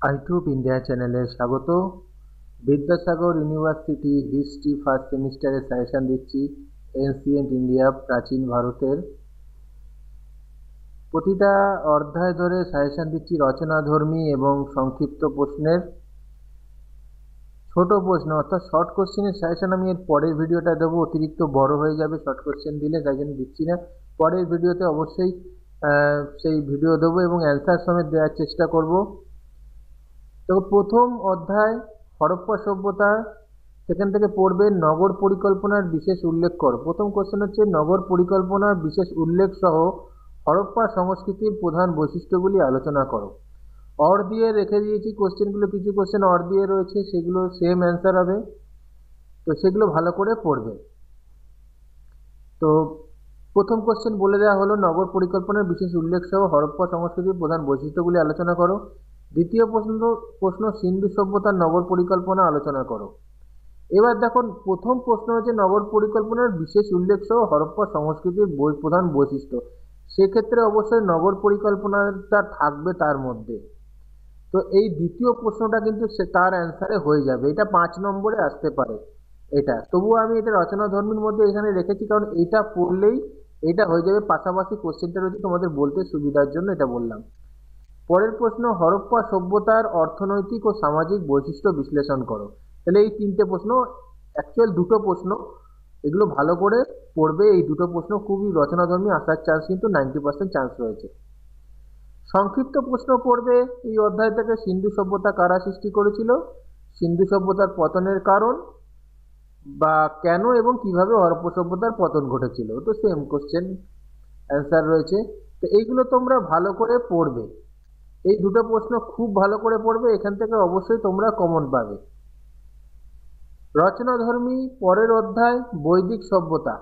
আইটিউব India চ্যানেলে স্বাগত। Vidyasagar university history first সেমিস্টারে সাজেশন দিচ্ছি এনসিয়েন্ট ইন্ডিয়া, প্রাচীন ভারতের। প্রতিটা অধ্যায় ধরে সাজেশন দিচ্ছি রচনাধর্মী এবং সংক্ষিপ্ত প্রশ্নের। ছোট প্রশ্ন অর্থাৎ শর্ট কোশ্চেনের সাজেশন আমি এর পরের ভিডিওটা দেবো, অতিরিক্ত বড় হয়ে যাবে শর্ট কোশ্চেন দিলে, তাই জন্য দিচ্ছি না। পরের ভিডিওতে অবশ্যই সেই ভিডিও দেবো এবং অ্যান্সার সমেত দেওয়ার চেষ্টা করব। তো প্রথম অধ্যায় হরপ্পা সভ্যতা, সেখান থেকে পড়বে নগর পরিকল্পনার বিশেষ উল্লেখ কর। প্রথম কোশ্চেন হচ্ছে নগর পরিকল্পনার বিশেষ উল্লেখ সহ হরপ্পা সংস্কৃতির প্রধান বৈশিষ্ট্যগুলি আলোচনা করো। অর দিয়ে রেখে দিয়েছি কোশ্চেনগুলো, কিছু কোশ্চেন অর দিয়ে রয়েছে, সেগুলো সেম অ্যান্সার হবে, তো সেগুলো ভালো করে পড়বে। তো প্রথম কোশ্চেন বলে দেওয়া হলো নগর পরিকল্পনার বিশেষ উল্লেখ সহ হরপ্পা সংস্কৃতির প্রধান বৈশিষ্ট্যগুলি আলোচনা করো। দ্বিতীয় প্রশ্ন সিন্ধু সভ্যতার নগর পরিকল্পনা আলোচনা করো। এবার দেখুন, প্রথম প্রশ্ন হচ্ছে নগর পরিকল্পনার বিশেষ উল্লেখ সহ হরপ্পা সংস্কৃতির প্রধান বৈশিষ্ট্য। সেক্ষেত্রে অবশ্যই নগর পরিকল্পনাটা থাকবে তার মধ্যে। তো এই দ্বিতীয় প্রশ্নটা কিন্তু তার অ্যান্সারে হয়ে যাবে, এটা 5 নম্বরে আসতে পারে। এটা তবুও আমি এটা রচনাধর্মীর মধ্যে এখানে রেখেছি, কারণ এটা পড়লেই এটা হয়ে যাবে। পাশাপাশি কোশ্চেনটা রয়েছে তোমাদের বলতে সুবিধার জন্য এটা বললাম। পরের প্রশ্ন হরপ্পা সভ্যতার অর্থনৈতিক ও সামাজিক বৈশিষ্ট্য বিশ্লেষণ করো। তাহলে এই তিনটে প্রশ্ন, অ্যাকচুয়াল দুটো প্রশ্ন, এগুলো ভালো করে পড়বে। এই দুটো প্রশ্ন খুবই রচনাধর্মী আসার চান্স কিন্তু 90% চান্স রয়েছে। সংক্ষিপ্ত প্রশ্ন পড়বে এই অধ্যায় থেকে, সিন্ধু সভ্যতা কারা সৃষ্টি করেছিল, সিন্ধু সভ্যতার পতনের কারণ বা কেন এবং কিভাবে হরপ্পা সভ্যতার পতন ঘটেছিল। তো সেম কোশ্চেন অ্যান্সার রয়েছে। তো এইগুলো তোমরা ভালো করে পড়বে, এই দুটো প্রশ্ন খুব ভালো করে পড়বে, এখান থেকে অবশ্যই তোমরা কমন পাবে। রচনাধর্মী পরের অধ্যায় বৈদিক সভ্যতা।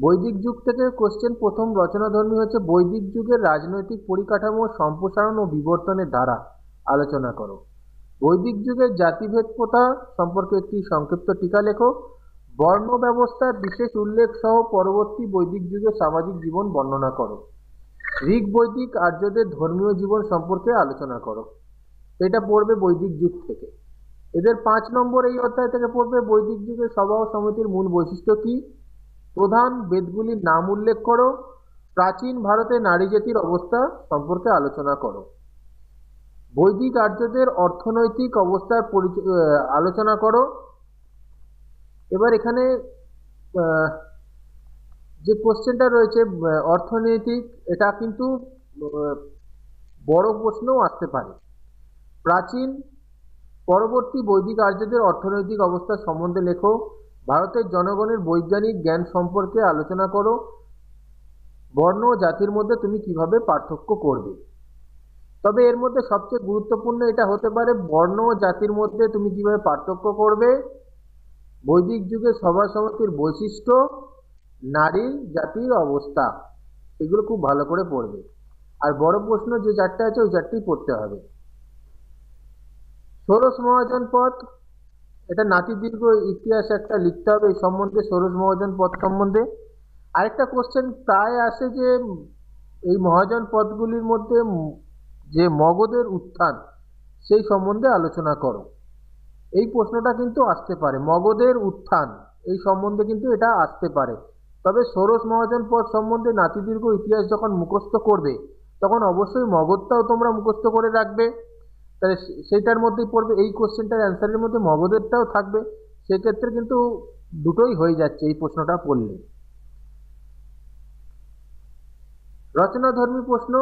বৈদিক যুগ থেকে কোশ্চেন। প্রথম রচনাধর্মী হচ্ছে বৈদিক যুগের রাজনৈতিক পরিকাঠামো, সম্প্রসারণ ও বিবর্তনের ধারা আলোচনা করো। বৈদিক যুগের জাতিভেদ প্রথা সম্পর্কে একটি সংক্ষিপ্ত টিকা লেখো। বর্ণ ব্যবস্থার বিশেষ উল্লেখ সহ পরবর্তী বৈদিক যুগের সামাজিক জীবন বর্ণনা করো। ঋগ বৈদিক আর্যদের ধর্মীয় জীবন সম্পর্কে আলোচনা করো। এটা পড়বে বৈদিক যুগ থেকে। এদের 5 নম্বর এই অধ্যায় থেকে পড়বে বৈদিক যুগের সভা ও সমিতির মূল বৈশিষ্ট্য কি, প্রধান বেদগুলির নাম উল্লেখ করো, প্রাচীন ভারতে নারী জাতির অবস্থা সম্পর্কে আলোচনা করো। বৈদিক আর্যদের অর্থনৈতিক অবস্থার আলোচনা করো। এবার এখানে যে কোশ্চেনটা রয়েছে অর্থনৈতিক, এটা কিন্তু বড় প্রশ্নও আসতে পারে। প্রাচীন পরবর্তী বৈদিক আর্যদের অর্থনৈতিক অবস্থা সম্বন্ধে লেখো। ভারতের জনগণের বৈজ্ঞানিক জ্ঞান সম্পর্কে আলোচনা করো। বর্ণ ও জাতির মধ্যে তুমি কিভাবে পার্থক্য করবে। তবে এর মধ্যে সবচেয়ে গুরুত্বপূর্ণ এটা হতে পারে বর্ণ ও জাতির মধ্যে তুমি কিভাবে পার্থক্য করবে, বৈদিক যুগে সভা সমিতির বৈশিষ্ট্য, নারী জাতির অবস্থা, এগুলো খুব ভালো করে পড়বে। আর বড় প্রশ্ন যে চারটে আছে ওই চারটেই পড়তে হবে। ষোড়শ মহাজন পথ, এটা নাতিদীর্ঘ ইতিহাস একটা লিখতে হবে এই সম্বন্ধে, ষোড়শ মহাজন পথ সম্বন্ধে। আরেকটা কোশ্চেন প্রায় আসে যে এই মহাজন পথগুলির মধ্যে যে মগধের উত্থান সেই সম্বন্ধে আলোচনা করো। এই প্রশ্নটা কিন্তু আসতে পারে, মগধের উত্থান এই সম্বন্ধে কিন্তু এটা আসতে পারে। তবে ষোড়শ মহাজন পথ সম্বন্ধে নাতিদীর্ঘ ইতিহাস যখন মুখস্থ করবে তখন অবশ্যই মগধটাও তোমরা মুখস্থ করে রাখবে, তাহলে সেইটার মধ্যেই পড়বে। এই কোশ্চেনটার অ্যান্সারের মধ্যে মগধেরটাও থাকবে, সেক্ষেত্রে কিন্তু দুটোই হয়ে যাচ্ছে এই প্রশ্নটা পড়লে। রচনাধর্মী প্রশ্ন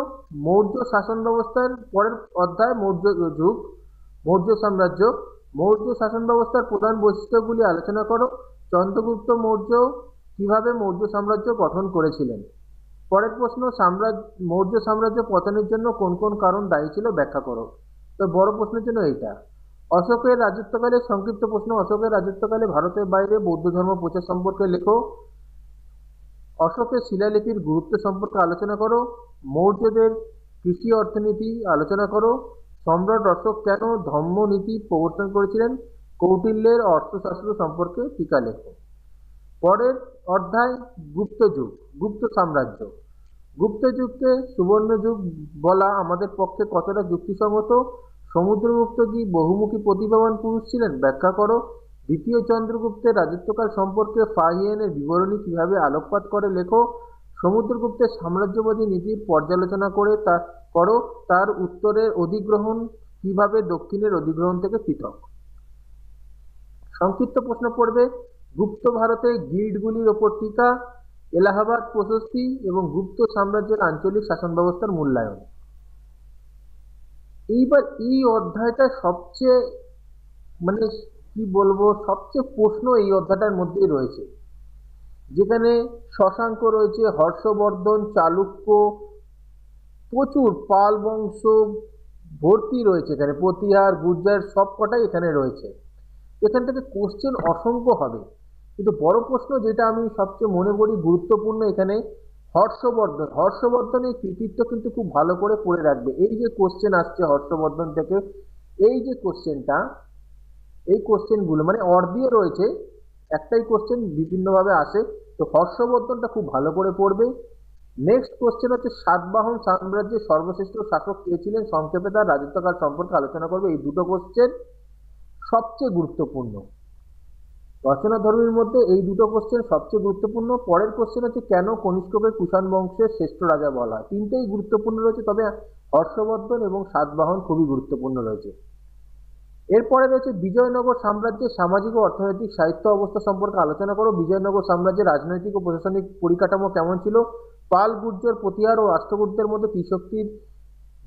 মৌর্য শাসন ব্যবস্থার পরের অধ্যায় মৌর্য যুগ, মৌর্য সাম্রাজ্য। মৌর্য শাসন ব্যবস্থার প্রধান বৈশিষ্ট্যগুলি আলোচনা করো। চন্দ্রগুপ্ত মৌর্য কিভাবে মৌর্য সাম্রাজ্য গঠন করেছিলেন। পরের প্রশ্ন মৌর্য সাম্রাজ্য পতনের জন্য কোন কোন কারণ দায়ী ছিল ব্যাখ্যা করো। তো বড় প্রশ্নের জন্য এইটা। অশোকের রাজত্বকালে সংক্ষিপ্ত প্রশ্ন, অশোকের রাজত্বকালে ভারতের বাইরে বৌদ্ধ ধর্ম প্রচার সম্পর্কে লেখো। অশোকের শিলালিপির গুরুত্ব সম্পর্কে আলোচনা করো। মৌর্যদের কৃষি অর্থনীতি আলোচনা করো। সম্রাট অশোক কেন ধম্মনীতি প্রবর্তন করেছিলেন। কৌটিল্যের অর্থশাস্ত্র সম্পর্কে টিকা লেখো। পরের অধ্যায় গুপ্ত যুগ, গুপ্ত সাম্রাজ্য। গুপ্ত যুগকে সুবর্ণ যুগ বলা আমাদের পক্ষে কতটা যুক্তিসঙ্গত। সমুদ্রগুপ্ত কি বহুমুখী প্রতিভাবান পুরুষ ছিলেন? ব্যাখ্যা করো। দ্বিতীয় চন্দ্রগুপ্তের রাজত্বকাল সম্পর্কে ফাহিয়ানের বিবরণী কিভাবে আলোকপাত করে লেখো। সমুদ্রগুপ্তের সাম্রাজ্যবাদী নীতির পর্যালোচনা করে করো। তার উত্তরের অধিগ্রহণ কিভাবে দক্ষিণের অধিগ্রহণ থেকে পৃথক। সংক্ষিপ্ত প্রশ্ন পড়বে। গুপ্ত ভারতের গিল্ডগুলির ওপর টিকা, এলাহাবাদ প্রশস্তি এবং গুপ্ত সাম্রাজ্যের আঞ্চলিক শাসন ব্যবস্থার মূল্যায়ন। এইবার এই অধ্যায়টা সবচেয়ে মানে কি বলবো, সবচেয়ে প্রশ্ন এই অধ্যায়টার মধ্যেই রয়েছে, যেখানে শশাঙ্ক রয়েছে, হর্ষবর্ধন, চালুক্য, প্রচুর পাল বংশ ভর্তি রয়েছে এখানে, প্রতিহার, গুর্জার সব কটাই এখানে রয়েছে। এখান থেকে কোশ্চেন অসংখ্য হবে, কিন্তু বড় প্রশ্ন যেটা আমি সবচেয়ে মনে করি গুরুত্বপূর্ণ এখানে, হর্ষবর্ধনের কৃতিত্ব কিন্তু খুব ভালো করে পড়ে রাখবে। এই যে কোশ্চেন আসছে হর্ষবর্ধন থেকে, এই যে কোশ্চেনটা, এই কোশ্চেনগুলো মানে অর দিয়ে রয়েছে, একটাই কোশ্চেন বিভিন্নভাবে আসে, তো হর্ষবর্ধনটা খুব ভালো করে পড়বে। নেক্সট কোশ্চেন হচ্ছে সাতবাহন সাম্রাজ্যের সর্বশ্রেষ্ঠ শাসক কে ছিলেন, সংক্ষেপে তার রাজত্বকাল সম্পর্কে আলোচনা করবে। এই দুটো কোশ্চেন সবচেয়ে গুরুত্বপূর্ণ রচনা ধর্মীর মধ্যে, এই দুটো কোশ্চেন সবচেয়ে গুরুত্বপূর্ণ। পরের কোশ্চেন হচ্ছে কেন কনিষ্ককে কুষাণ বংশের শ্রেষ্ঠ রাজা বলা হয়। তিনটেই গুরুত্বপূর্ণ রয়েছে, তবে হর্ষবর্ধন এবং সাতবাহন খুবই গুরুত্বপূর্ণ রয়েছে। এরপরে রয়েছে বিজয়নগর সাম্রাজ্যের সামাজিক ও অর্থনৈতিক সাহিত্য অবস্থা সম্পর্কে আলোচনা করো। বিজয়নগর সাম্রাজ্যের রাজনৈতিক ও প্রশাসনিক পরিকাঠামো কেমন ছিল। পাল, গুর্জর, প্রতিহার ও রাষ্ট্রকূটদের মধ্যে ত্রিশক্তির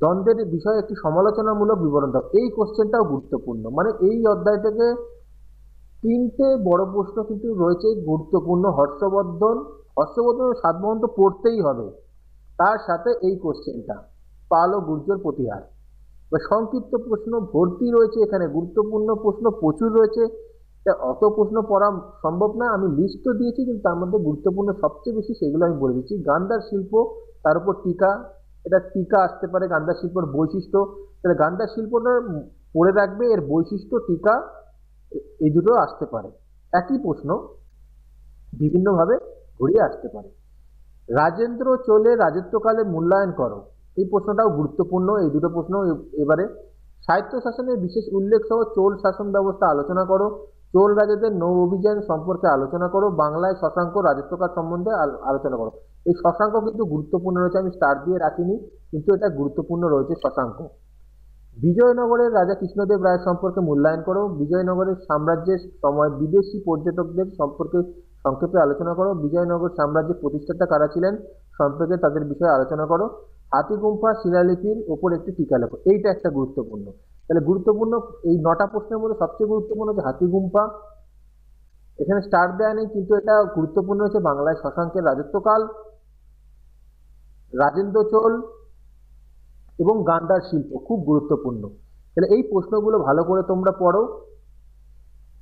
দ্বন্দ্বের বিষয়ে একটি সমালোচনামূলক বিবরণ দাও। এই কোশ্চেনটাও গুরুত্বপূর্ণ, মানে এই অধ্যায় থেকে তিনটে বড় প্রশ্ন কিন্তু রয়েছে গুরুত্বপূর্ণ। হর্ষবর্ধন ও সাতবাহন তো পড়তেই হবে, তার সাথে এই কোশ্চেনটা পাল ও গুর্জর, প্রতিহার। সংক্ষিপ্ত প্রশ্ন ভর্তি রয়েছে এখানে, গুরুত্বপূর্ণ প্রশ্ন প্রচুর রয়েছে, অত প্রশ্ন পড়া সম্ভব না। আমি লিস্ট তো দিয়েছি, কিন্তু তার মধ্যে গুরুত্বপূর্ণ সবচেয়ে বেশি সেগুলো আমি বলে দিচ্ছি। গান্ধার শিল্প, তার উপর টিকা, এটা টিকা আসতে পারে। গান্ধার শিল্পের বৈশিষ্ট্য, তাহলে গান্ধার শিল্পটা পড়ে রাখবে, এর বৈশিষ্ট্য, টিকা, এই দুটো আসতে পারে। একই প্রশ্ন বিভিন্নভাবে ঘুরিয়ে আসতে পারে। রাজেন্দ্র চোলের রাজত্বকালে মূল্যায়ন করো। এই প্রশ্নটাও গুরুত্বপূর্ণ, এই দুটো প্রশ্ন এবারে। সাহিত্য শাসনের বিশেষ উল্লেখ সহ চোল শাসন ব্যবস্থা আলোচনা করো। চোল রাজাদের নৌ অভিযান সম্পর্কে আলোচনা করো। বাংলায় শশাঙ্ক রাজত্বকাল সম্বন্ধে আলোচনা করো। এই শশাঙ্ক কিন্তু গুরুত্বপূর্ণ রয়েছে, আমি স্টার দিয়ে রাখিনি, কিন্তু এটা গুরুত্বপূর্ণ রয়েছে শশাঙ্ক। বিজয়নগরের রাজা কৃষ্ণদেব রায় সম্পর্কে মূল্যায়ন করো। বিজয়নগরের সাম্রাজ্যের সময় বিদেশি পর্যটকদের সম্পর্কে সংক্ষেপে আলোচনা করো। বিজয়নগর সাম্রাজ্যের প্রতিষ্ঠাতা কারা ছিলেন সম্পর্কে তাদের বিষয়ে আলোচনা করো। হাতিগুম্ফা শিলালিপির ওপর একটি টিকা লেখো। এইটা একটা গুরুত্বপূর্ণ, তাহলে গুরুত্বপূর্ণ এই 9টা প্রশ্নের মধ্যে সবচেয়ে গুরুত্বপূর্ণ হচ্ছে হাতিগুম্ফা। এখানে স্টার দেয়া নেই, কিন্তু এটা গুরুত্বপূর্ণ হচ্ছে বাংলায় শশাঙ্কের রাজত্বকাল, রাজেন্দ্র চোল এবং গান্ধার শিল্প খুব গুরুত্বপূর্ণ। তাহলে এই প্রশ্নগুলো ভালো করে তোমরা পড়ো।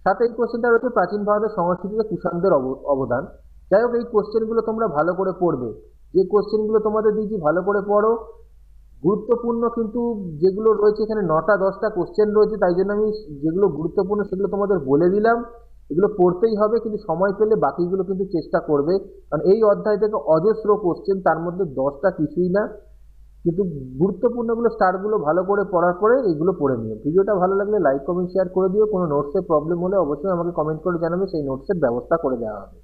সাথে এই কোশ্চেনটা রয়েছে প্রাচীন ভারতের সংস্কৃতিতে কুষাণদের অবদান। যাই হোক, এই কোশ্চেনগুলো তোমরা ভালো করে পড়বে, যে কোশ্চেনগুলো তোমাদের দিয়েছি ভালো করে পড়ো। গুরুত্বপূর্ণ কিন্তু যেগুলো রয়েছে এখানে 9টা 10টা কোশ্চেন রয়েছে, তাই জন্য আমি যেগুলো গুরুত্বপূর্ণ সেগুলো তোমাদের বলে দিলাম। এগুলো পড়তেই হবে, কিন্তু সময় পেলে বাকিগুলো কিন্তু চেষ্টা করবে, কারণ এই অধ্যায় থেকে অজস্র কোশ্চেন, তার মধ্যে 10টা কিছুই না, কিন্তু গুরুত্বপূর্ণগুলো স্টারগুলো ভালো করে পড়ার পরে এগুলো পড়ে নিও। ভিডিওটা ভালো লাগলে লাইক, কমেন্ট, শেয়ার করে দিও। কোনো নোটসের প্রবলেম হলে অবশ্যই আমাকে কমেন্ট করে জানাবে, সেই নোটসের ব্যবস্থা করে দেওয়া হবে।